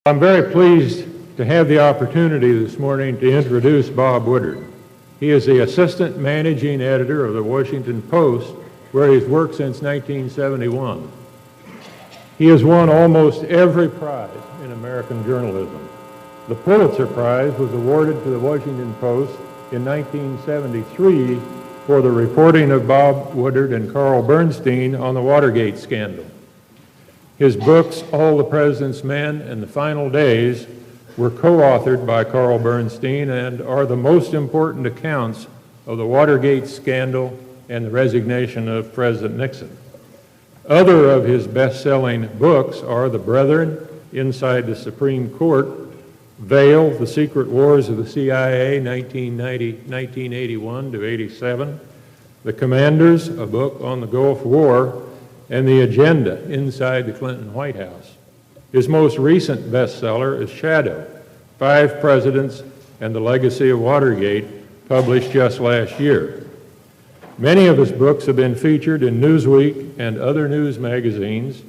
I'm very pleased to have the opportunity this morning to introduce Bob Woodard. He is the assistant managing editor of the Washington Post, where he's worked since 1971. He has won almost every prize in American journalism. The Pulitzer Prize was awarded to the Washington Post in 1973 for the reporting of Bob Woodard and Carl Bernstein on the Watergate scandal. His books, All the President's Men and The Final Days, were co-authored by Carl Bernstein and are the most important accounts of the Watergate scandal and the resignation of President Nixon. Other of his best-selling books are The Brethren, Inside the Supreme Court, Veil, The Secret Wars of the CIA, 1981 to 87, The Commanders, a book on the Gulf War, and The Agenda, Inside the Clinton White House. His most recent bestseller is Shadow, 5 Presidents and the Legacy of Watergate, published just last year. Many of his books have been featured in Newsweek and other news magazines,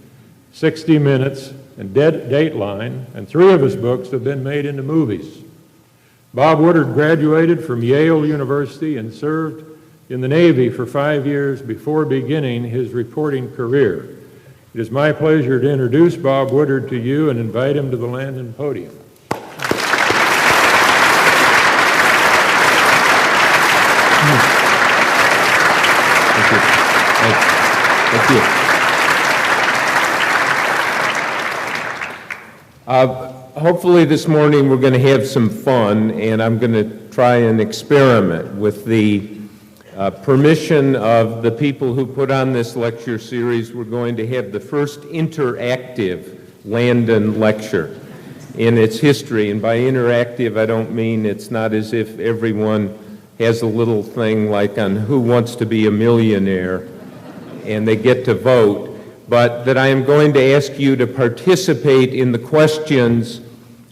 60 Minutes and Dateline, and 3 of his books have been made into movies. Bob Woodard graduated from Yale University and served in the Navy for 5 years before beginning his reporting career. It is my pleasure to introduce Bob Woodard to you and invite him to the Landon podium. Thank you. Hopefully this morning we're going to have some fun, and I'm going to try and experiment with the permission of the people who put on this lecture series. We're going to have the first interactive Landon Lecture in its history, and by interactive I don't mean it's not as if everyone has a little thing like on Who Wants to Be a Millionaire and they get to vote, but that I am going to ask you to participate in the questions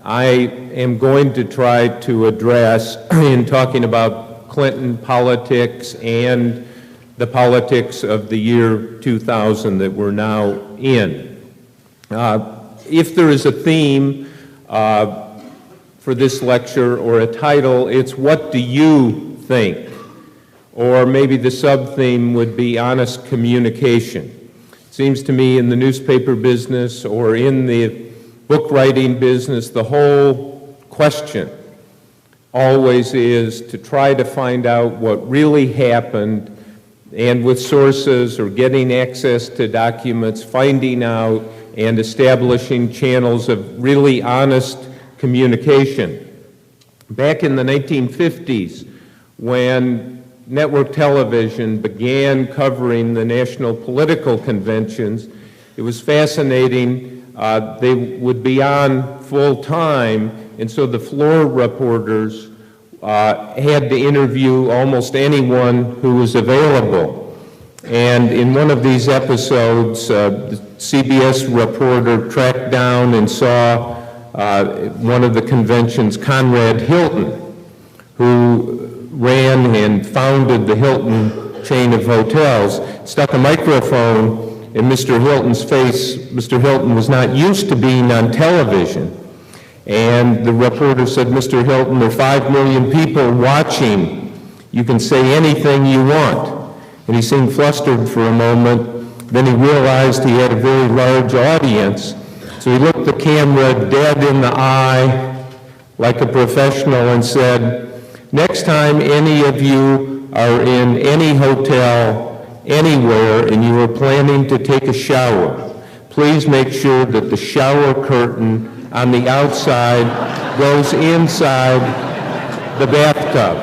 I am going to try to address in talking about Clinton politics and the politics of the year 2000 that we're now in. If there is a theme for this lecture or a title, it's What Do You Think? Or maybe the sub-theme would be Honest Communication. It seems to me in the newspaper business or in the book writing business, the whole question always is to try to find out what really happened, and with sources or getting access to documents, finding out and establishing channels of really honest communication. Back in the 1950s, when network television began covering the national political conventions, it was fascinating. They would be on full time, and so the floor reporters had to interview almost anyone who was available. And in one of these episodes, the CBS reporter tracked down and saw one of the convention's Conrad Hilton, who ran and founded the Hilton chain of hotels, stuck a microphone in Mr. Hilton's face. Mr. Hilton was not used to being on television. And the reporter said, "Mr. Hilton, there are 5 million people watching. You can say anything you want." And he seemed flustered for a moment. Then he realized he had a very large audience. So he looked the camera dead in the eye like a professional and said, "Next time any of you are in any hotel anywhere and you are planning to take a shower, please make sure that the shower curtain on the outside goes inside the bathtub."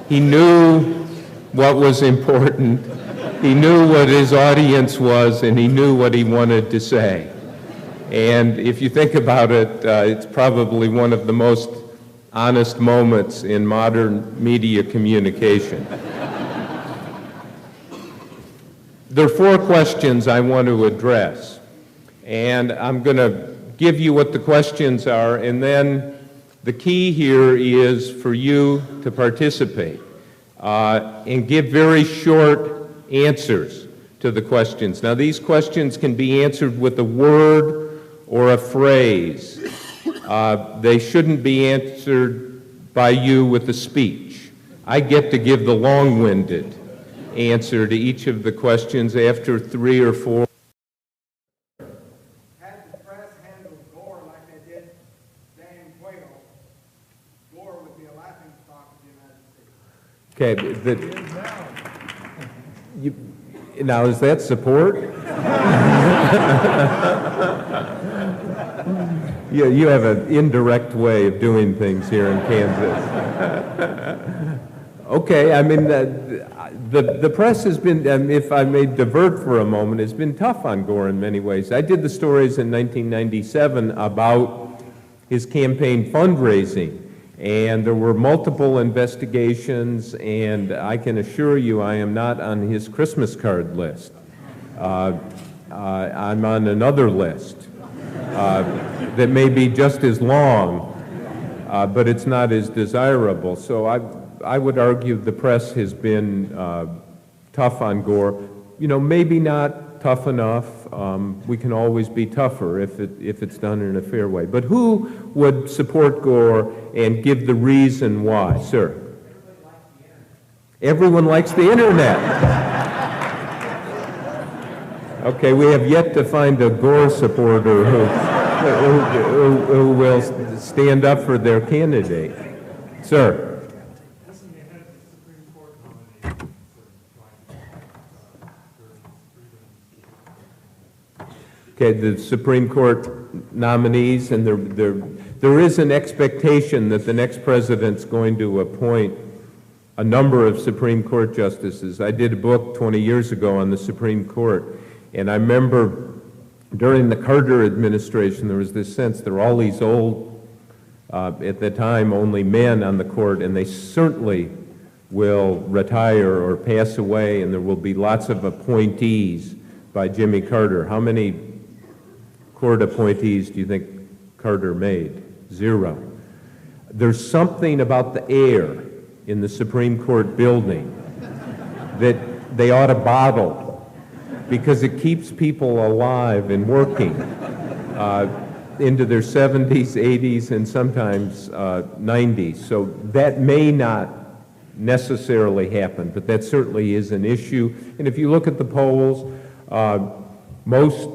He knew what was important, he knew what his audience was, and he knew what he wanted to say. And if you think about it, it's probably one of the most honest moments in modern media communication. There are 4 questions I want to address, and I'm going to give you what the questions are, and then the key here is for you to participate and give very short answers. to the questions. Now, these questions can be answered with a word or a phrase. They shouldn't be answered by you with a speech. I get to give the long-winded answer to each of the questions after 3 or 4. Had the press handled Gore like they did Dan Quayle, Gore would be a laughing stock of the United States. Okay, now is that support? You have an indirect way of doing things here in Kansas. Okay, I mean, the press has been, if I may divert for a moment, has been tough on Gore in many ways. I did the stories in 1997 about his campaign fundraising, and there were multiple investigations, and I can assure you I am not on his Christmas card list. I'm on another list that may be just as long, but it's not as desirable. So I would argue the press has been tough on Gore. You know, maybe not tough enough. We can always be tougher if it's done in a fair way. But who would support Gore and give the reason why? Sir? Everyone likes the internet. Okay, we have yet to find a Gore supporter who will stand up for their candidate. Sir? Okay, the Supreme Court nominees, and there is an expectation that the next president's going to appoint a number of Supreme Court justices. I did a book 20 years ago on the Supreme Court, and I remember during the Carter administration there was this sense there were all these old, at the time only men on the court, and they certainly will retire or pass away, and there will be lots of appointees by Jimmy Carter. How many court appointees do you think Carter made? 0. There's something about the air in the Supreme Court building that they ought to bottle because it keeps people alive and working into their 70s, 80s, and sometimes 90s. So that may not necessarily happen, but that certainly is an issue. And if you look at the polls, most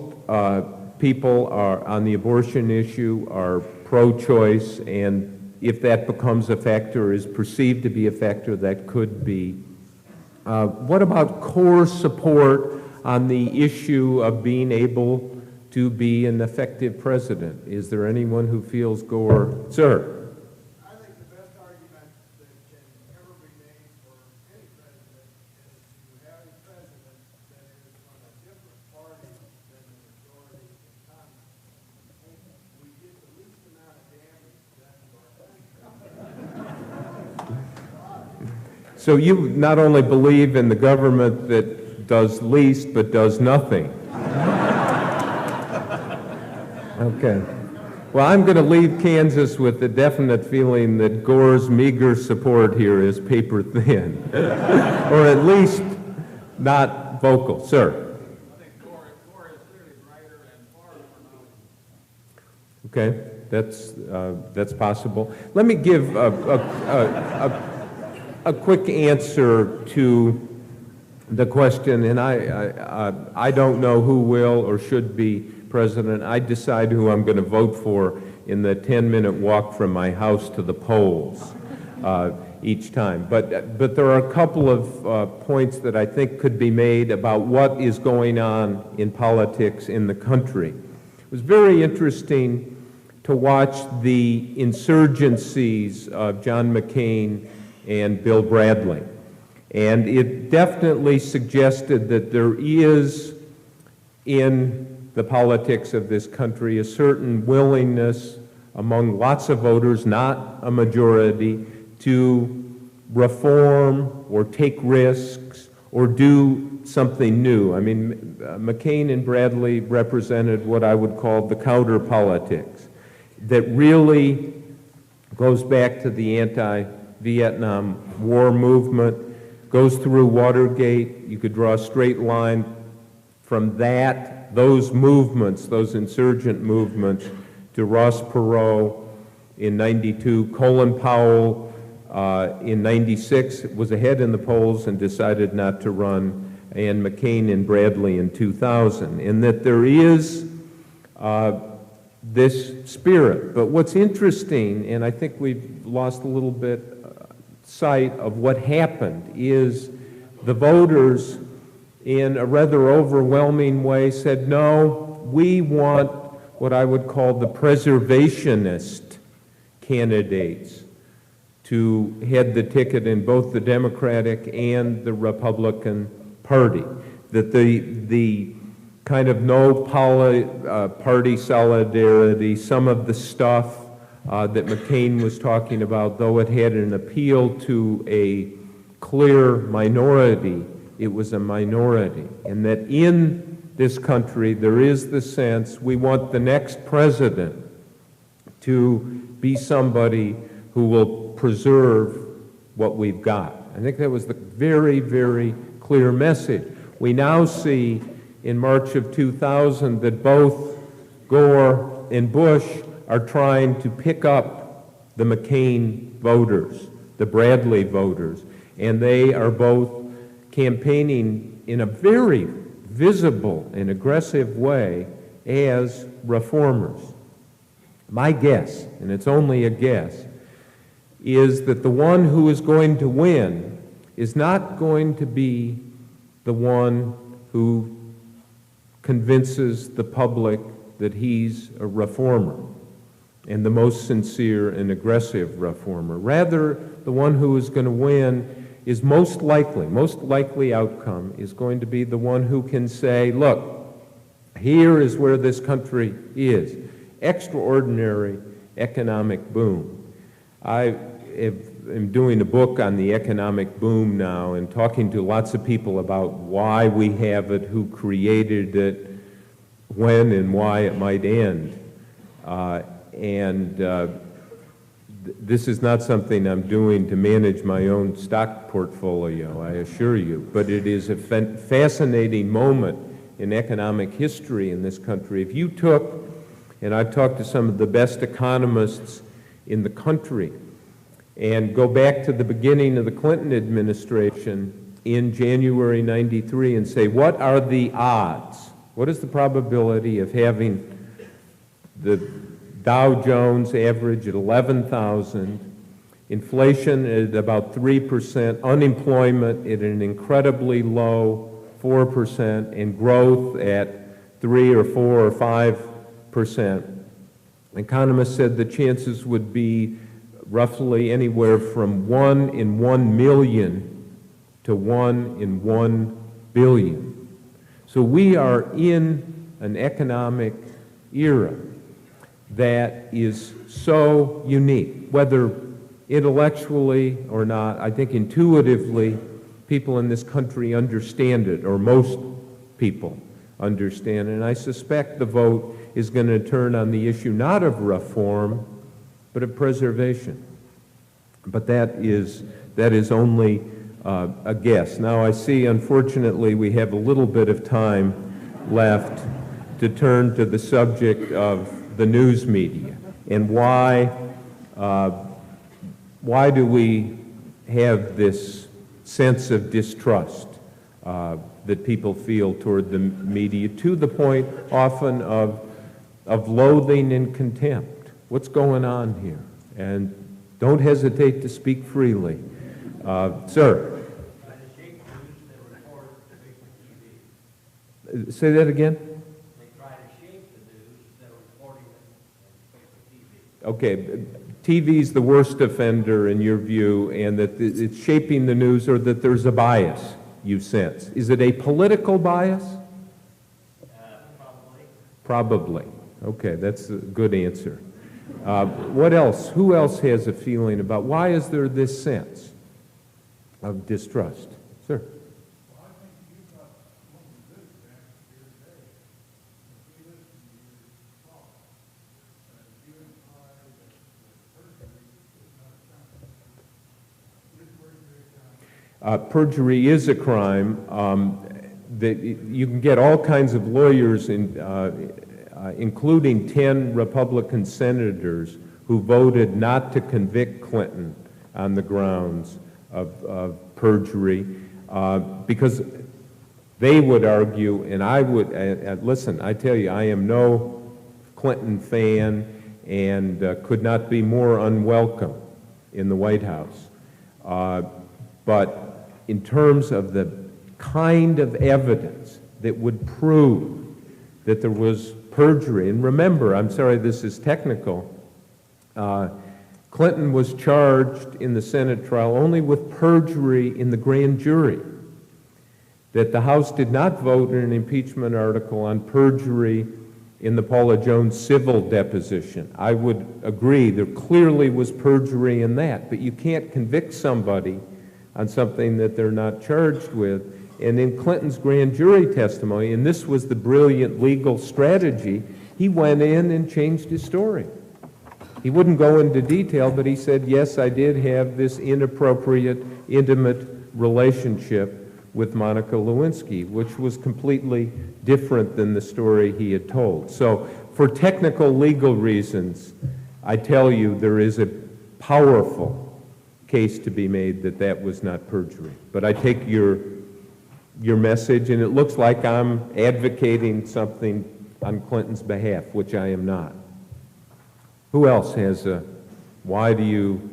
people are on the abortion issue are pro-choice, and if that becomes a factor, is perceived to be a factor, that could be. What about core support on the issue of being able to be an effective president? Is there anyone who feels Gore? Sir? I think the best argument that can ever be made for any president is to have a president that is from a different party than the majority in Congress. We get the least amount of damage done to our country. So you not only believe in the government that does least, but does nothing. Okay. Well, I'm going to leave Kansas with the definite feeling that Gore's meager support here is paper thin, or at least not vocal. Sir? I think Gore is clearly brighter and far more knowledgeable. Okay, that's possible. Let me give a quick answer to the question, and I don't know who will or should be president. I decide who I'm going to vote for in the 10-minute walk from my house to the polls each time. But there are a couple of points that I think could be made about what is going on in politics in the country. It was very interesting to watch the insurgencies of John McCain and Bill Bradley. And it definitely suggested that there is in the politics of this country a certain willingness among lots of voters, not a majority, to reform or take risks or do something new. I mean, McCain and Bradley represented what I would call the counter politics that really goes back to the anti-Vietnam War movement, goes through Watergate. You could draw a straight line from those movements, those insurgent movements, to Ross Perot in 92, Colin Powell in 96 was ahead in the polls and decided not to run, and McCain and Bradley in 2000, and that there is this spirit. But what's interesting, and I think we've lost a little bit sight of what happened, is the voters in a rather overwhelming way said, no, we want what I would call the preservationist candidates to head the ticket in both the Democratic and the Republican Party. That the kind of no party solidarity, some of the stuff that McCain was talking about, though it had an appeal to a clear minority, it was a minority. And that in this country there is the sense we want the next president to be somebody who will preserve what we've got. I think that was the very, very clear message. We now see in March of 2000 that both Gore and Bush are trying to pick up the McCain voters, the Bradley voters, and they are both campaigning in a very visible and aggressive way as reformers. My guess, and it's only a guess, is that the one who is going to win is not going to be the one who convinces the public that he's a reformer and the most sincere and aggressive reformer. Rather, the one who is going to win is most likely outcome is going to be the one who can say, look, here is where this country is. Extraordinary economic boom. I am doing a book on the economic boom now and talking to lots of people about why we have it, who created it, when and why it might end. This is not something I'm doing to manage my own stock portfolio, I assure you, but it is a fascinating moment in economic history in this country. If you took, and I've talked to some of the best economists in the country, and go back to the beginning of the Clinton administration in January '93 and say, what are the odds? What is the probability of having the Dow Jones average at 11,000, inflation at about 3%, unemployment at an incredibly low 4%, and growth at 3 or 4 or 5%? Economists said the chances would be roughly anywhere from 1 in 1 million to 1 in 1 billion. So we are in an economic era that is so unique, whether intellectually or not. I think intuitively people in this country understand it, or most people understand it, and I suspect the vote is going to turn on the issue not of reform, but of preservation. But that is only a guess. Now I see, unfortunately, we have a little bit of time left to turn to the subject of the news media and why do we have this sense of distrust that people feel toward the media, to the point often of loathing and contempt. What's going on here? And don't hesitate to speak freely. Sir. Say that again? They try to shape the news that are reporting it. Okay, TV's the worst offender in your view, and that it's shaping the news, or that there's a bias, you sense. Is it a political bias? Probably. Probably. Okay, that's a good answer. What else? Who else has a feeling about why is there this sense of distrust? Sir. Perjury is a crime. you can get all kinds of lawyers, including 10 Republican senators who voted not to convict Clinton on the grounds of perjury, because they would argue, and I would, listen, I tell you, I am no Clinton fan and could not be more unwelcome in the White House. But in terms of the kind of evidence that would prove that there was perjury, and remember, I'm sorry this is technical, Clinton was charged in the Senate trial only with perjury in the grand jury, that the House did not vote in an impeachment article on perjury in the Paula Jones civil deposition. I would agree there clearly was perjury in that, but you can't convict somebody on something that they're not charged with. And in Clinton's grand jury testimony, and this was the brilliant legal strategy, he went in and changed his story. He wouldn't go into detail, but he said, yes, I did have this inappropriate, intimate relationship with Monica Lewinsky, which was completely different than the story he had told. So for technical legal reasons, I tell you there is a powerful case to be made that that was not perjury. But I take your message, and it looks like I'm advocating something on Clinton's behalf, which I am not. Who else has a, why do you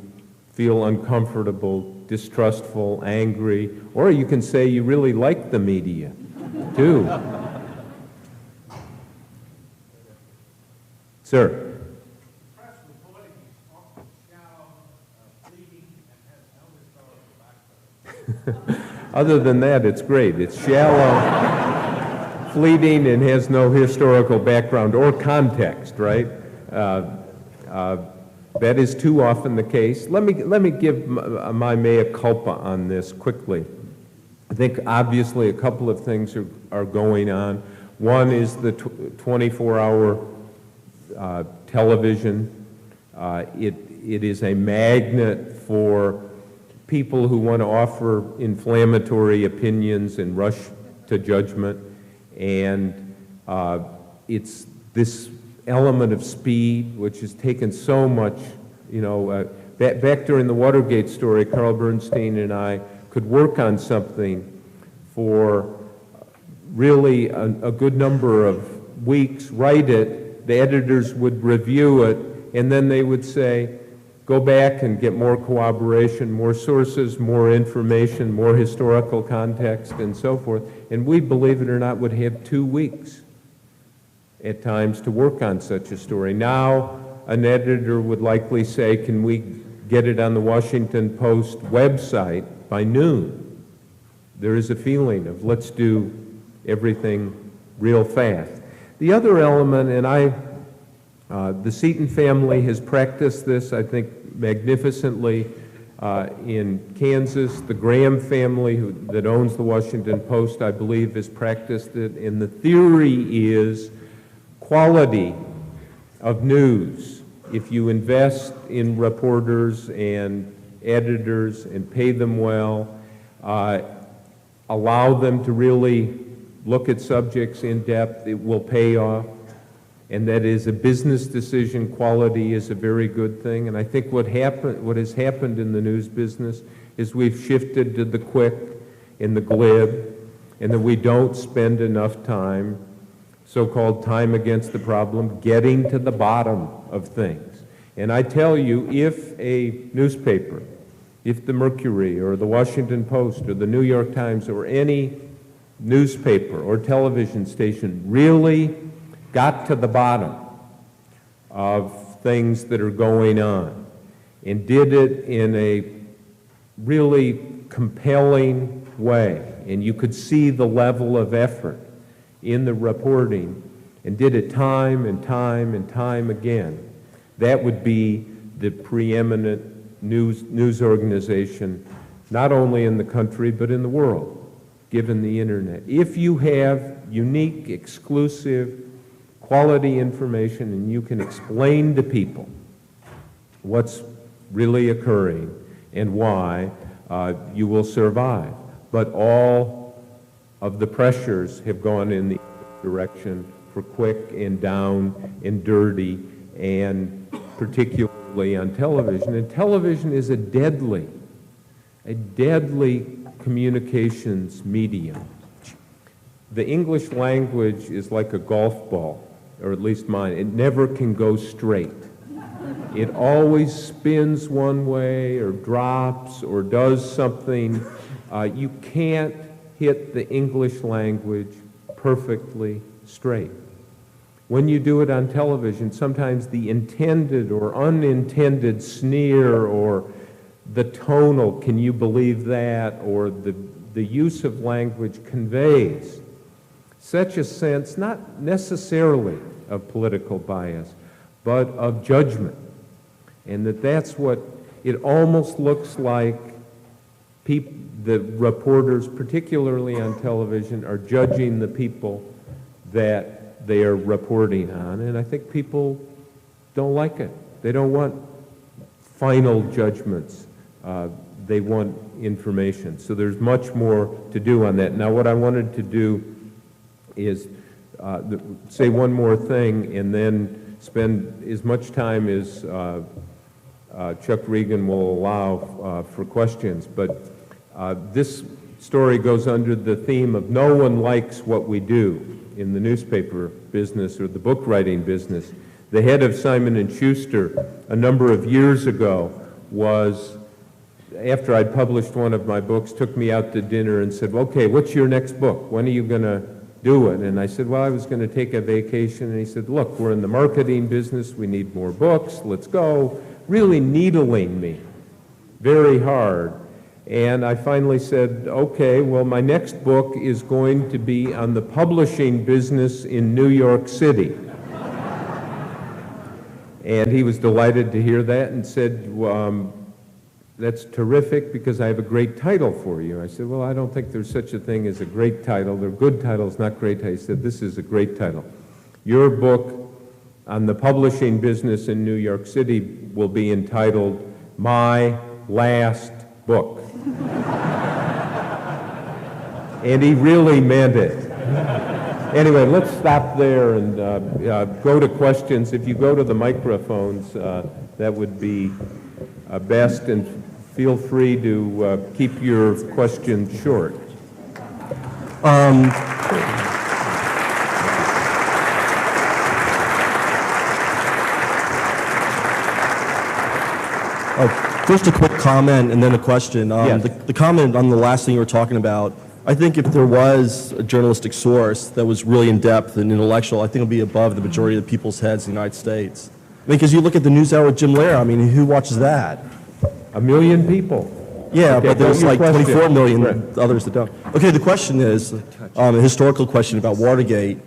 feel uncomfortable, distrustful, angry, or you can say you really like the media, too. Sir. Press reporting is often shallow, fleeting, and has no historical background. Other than that, it's great. It's shallow, fleeting, and has no historical background or context, right? That is too often the case. Let me give my mea culpa on this quickly. I think obviously a couple of things are going on. One is the 24-hour television. It is a magnet for people who want to offer inflammatory opinions and rush to judgment. And it's this element of speed, which has taken so much, back during the Watergate story, Carl Bernstein and I could work on something for really a good number of weeks, write it, the editors would review it, and then they would say, go back and get more corroboration, more sources, more information, more historical context, and so forth. And we, believe it or not, would have 2 weeks at times to work on such a story. Now, an editor would likely say, can we get it on the Washington Post website by noon? There is a feeling of let's do everything real fast. The other element, and the Seton family has practiced this, I think, magnificently in Kansas. The Graham family, that owns the Washington Post, I believe, has practiced it. And the theory is quality of news. If you invest in reporters and editors and pay them well, allow them to really look at subjects in depth, it will pay off. And that is a business decision. Quality is a very good thing. And I think what has happened in the news business is we've shifted to the quick and the glib, and that we don't spend enough time, so-called time against the problem, getting to the bottom of things. And I tell you, if a newspaper, if the Mercury or the Washington Post or the New York Times or any newspaper or television station really got to the bottom of things that are going on and did it in a really compelling way, and you could see the level of effort in the reporting, and did it time and time and time again, that would be the preeminent news organization, not only in the country but in the world, given the internet. If you have unique, exclusive, quality information and you can explain to people what's really occurring and why, you will survive. But all of the pressures have gone in the direction for quick and down and dirty, and particularly on television. And television is a deadly communications medium. The English language is like a golf ball, or at least mine. It never can go straight. It always spins one way or drops or does something. You can't hit the English language perfectly straight. When you do it on television, sometimes the intended or unintended sneer or the tonal, can you believe that, or the use of language conveys such a sense, not necessarily of political bias, but of judgment. And that's what it almost looks like the reporters, particularly on television, are judging the people that they are reporting on. And I think people don't like it. They don't want final judgments. They want information. So there's much more to do on that. Now, what I wanted to do is say one more thing and then spend as much time as Chuck Regan will allow for questions. But this story goes under the theme of no one likes what we do in the newspaper business or the book writing business. The head of Simon & Schuster a number of years ago was, after I'd published one of my books, took me out to dinner and said, well, okay, what's your next book? When are you going to do it? And I said, well, I was going to take a vacation. And he said, look, we're in the marketing business. We need more books. Let's go. Really needling me very hard. And I finally said, okay, well, my next book is going to be on the publishing business in New York City. And he was delighted to hear that and said, that's terrific because I have a great title for you. I said, well, I don't think there's such a thing as a great title. There are good titles, not great titles. He said, this is a great title. Your book on the publishing business in New York City will be entitled My Last Book. And he really meant it. Anyway, let's stop there and go to questions. If you go to the microphones, that would be best, and feel free to keep your questions short. First a quick comment and then a question. Yes. The comment on the last thing you were talking about, I think if there was a journalistic source that was really in-depth and intellectual, I think it would be above the majority of the people's heads in the United States. I mean, because you look at the NewsHour with Jim Lehrer, I mean, who watches that? 1 million people. Yeah, Okay, but there's like question. 24 million Right. others that don't. Okay, the question is, a historical question about Watergate.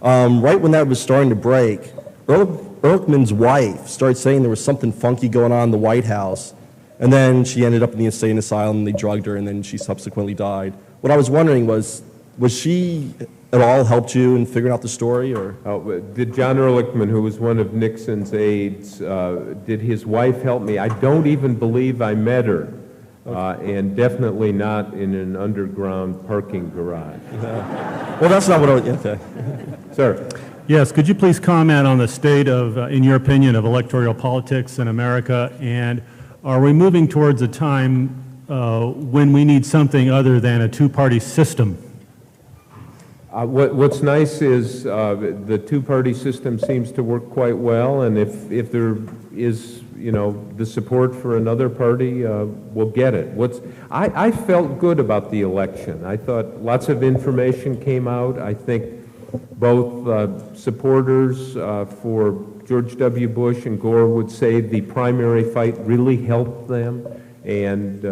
Right when that was starting to break, Ehrlichman's wife started saying there was something funky going on in the White House, and then she ended up in the insane asylum, and they drugged her, and then she subsequently died. What I was wondering was she at all helped you in figuring out the story, or? Did John Ehrlichman, who was one of Nixon's aides, did his wife help me? I don't even believe I met her, and definitely not in an underground parking garage. Well, that's not what I was, okay. Sir. Yes, could you please comment on the state of, in your opinion, of electoral politics in America, and are we moving towards a time when we need something other than a two-party system? What's nice is the two-party system seems to work quite well, and if there is, the support for another party, we'll get it. I felt good about the election. I thought lots of information came out. I think both supporters for George W. Bush and Gore would say the primary fight really helped them and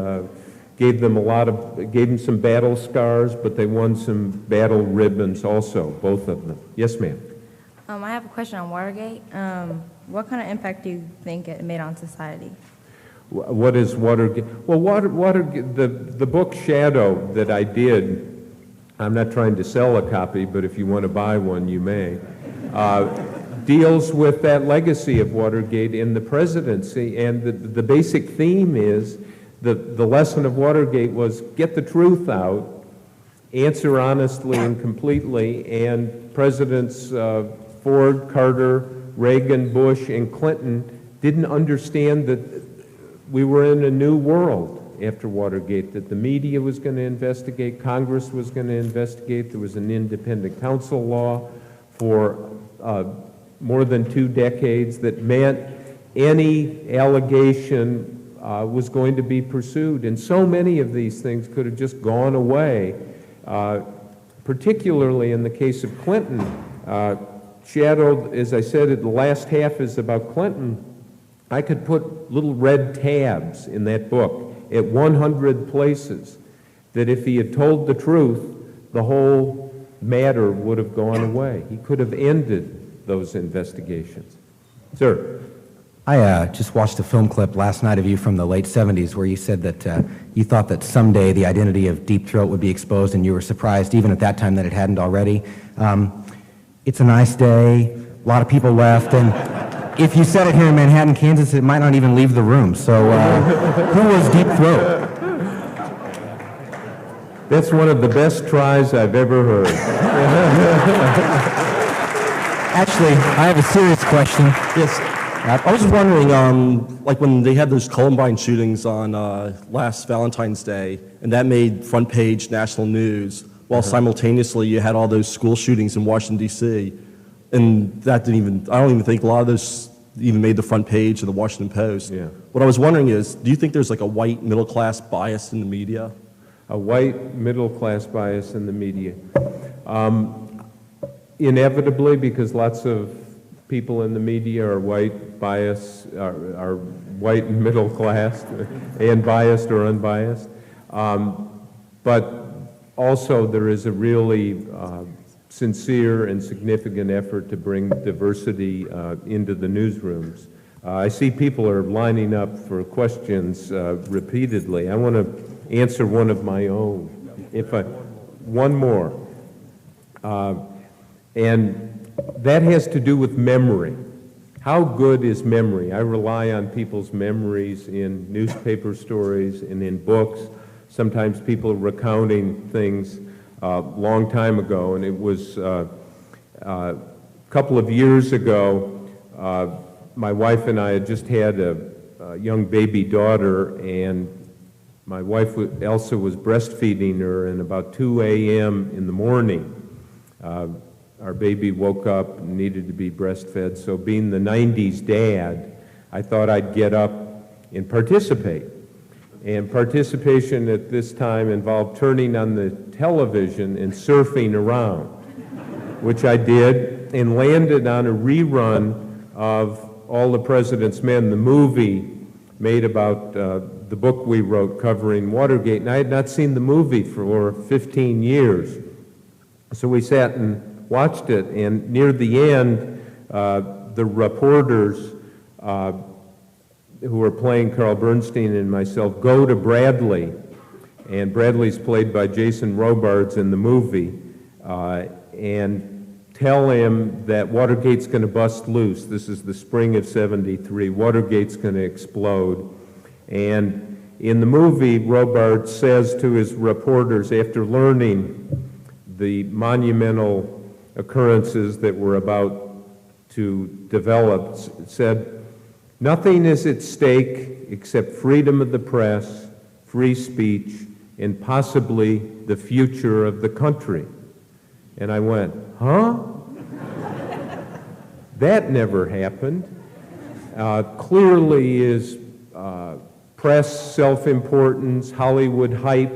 gave them some battle scars, but they won some battle ribbons also, both of them. Yes, ma'am. I have a question on Watergate. What kind of impact do you think it made on society? What is Watergate? Well, Watergate, the book Shadow that I did, I'm not trying to sell a copy, but if you want to buy one, you may, deals with that legacy of Watergate in the presidency, and the basic theme is the lesson of Watergate was get the truth out answer honestly and completely, and Presidents Ford, Carter, Reagan, Bush, and Clinton didn't understand that we were in a new world after Watergate, that the media was going to investigate, Congress was going to investigate, there was an independent counsel law for more than 2 decades that meant any allegation was going to be pursued. And so many of these things could have just gone away, particularly in the case of Clinton. Shadowed, as I said, the last half is about Clinton. I could put little red tabs in that book at 100 places that if he had told the truth, the whole matter would have gone away. He could have ended those investigations. Sir? I just watched a film clip last night of you from the late 70s where you said that you thought that someday the identity of Deep Throat would be exposed, and you were surprised even at that time that it hadn't already. It's a nice day, a lot of people left, and if you said it here in Manhattan, Kansas, it might not even leave the room. So who was Deep Throat? That's one of the best tries I've ever heard. Actually, I have a serious question. Yes. I was just wondering, like when they had those Columbine shootings on last Valentine's Day, and that made front page national news, while simultaneously you had all those school shootings in Washington, D.C., and that didn't even, I don't even think a lot of those even made the front page of the Washington Post. Yeah. What I was wondering is, do you think there's like a white middle-class bias in the media? A white middle-class bias in the media. Inevitably, because lots of people in the media are white bias, are white and middle class, and biased or unbiased. But also there is a really sincere and significant effort to bring diversity into the newsrooms. I see people are lining up for questions repeatedly. I want to answer one of my own. One more. And that has to do with memory. How good is memory? I rely on people's memories in newspaper stories and in books. Sometimes people are recounting things a long time ago, and it was a couple of years ago, my wife and I had just had a young baby daughter, and my wife, Elsa, was breastfeeding her, and about 2 a.m. in the morning, our baby woke up and needed to be breastfed, so being the 90s dad, I thought I'd get up and participate. And participation at this time involved turning on the television and surfing around, which I did, and landed on a rerun of All the President's Men, the movie made about the book we wrote covering Watergate, and I had not seen the movie for 15 years. So we sat and watched it, and near the end, the reporters who were playing Carl Bernstein and myself go to Bradley, and Bradley's played by Jason Robards in the movie, and tell him that Watergate's going to bust loose. This is the spring of '73. Watergate's going to explode. And in the movie, Robards says to his reporters, after learning the monumental occurrences that were about to develop, said, "Nothing is at stake except freedom of the press, free speech, and possibly the future of the country." And I went, huh? That never happened. Clearly is press self-importance, Hollywood hype,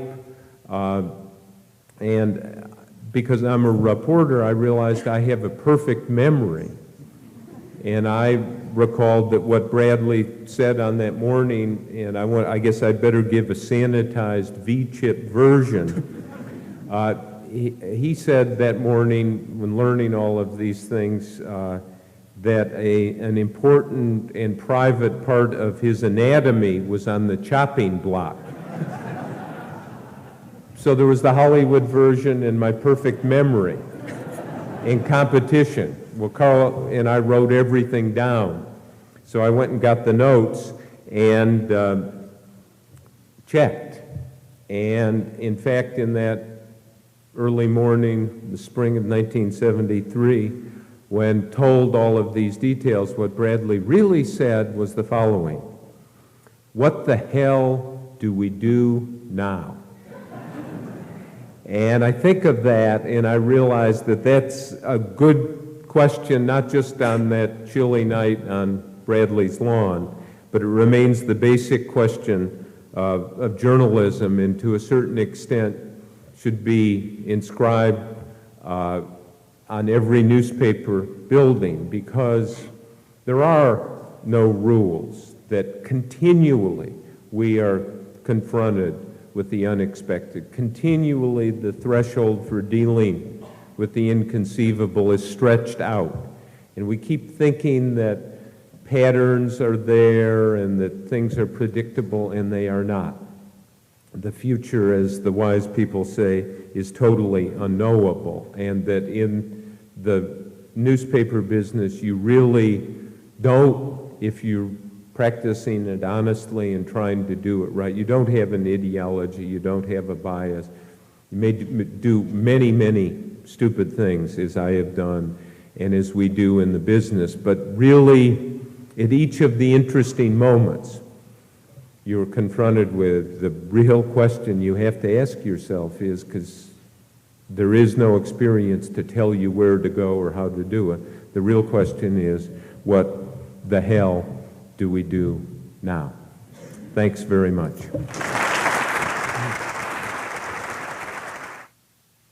and because I'm a reporter, I realized I have a perfect memory. And I recalled that what Bradley said on that morning, and I guess I'd better give a sanitized V-chip version. He said that morning, when learning all of these things, that an important and private part of his anatomy was on the chopping block. So there was the Hollywood version and my perfect memory in competition. Well, Carl and I wrote everything down. So I went and got the notes and checked. And in fact, in that early morning, the spring of 1973, when told all of these details, what Bradley really said was the following: "What the hell do we do now?" And I think of that, and I realize that that's a good question, not just on that chilly night on Bradley's lawn, but it remains the basic question of journalism, and to a certain extent should be inscribed on every newspaper building, because there are no rules, that continually we are confronted with the unexpected. Continually the threshold for dealing with the inconceivable is stretched out, and we keep thinking that patterns are there and that things are predictable, and they are not. The future, as the wise people say, is totally unknowable, and that in the newspaper business you really don't, if you're practicing it honestly and trying to do it right, you don't have an ideology, you don't have a bias. You may do many, many stupid things, as I have done and as we do in the business, but really at each of the interesting moments you're confronted with, the real question you have to ask yourself is, because there is no experience to tell you where to go or how to do it, the real question is, what the hell do we do now? Thanks very much.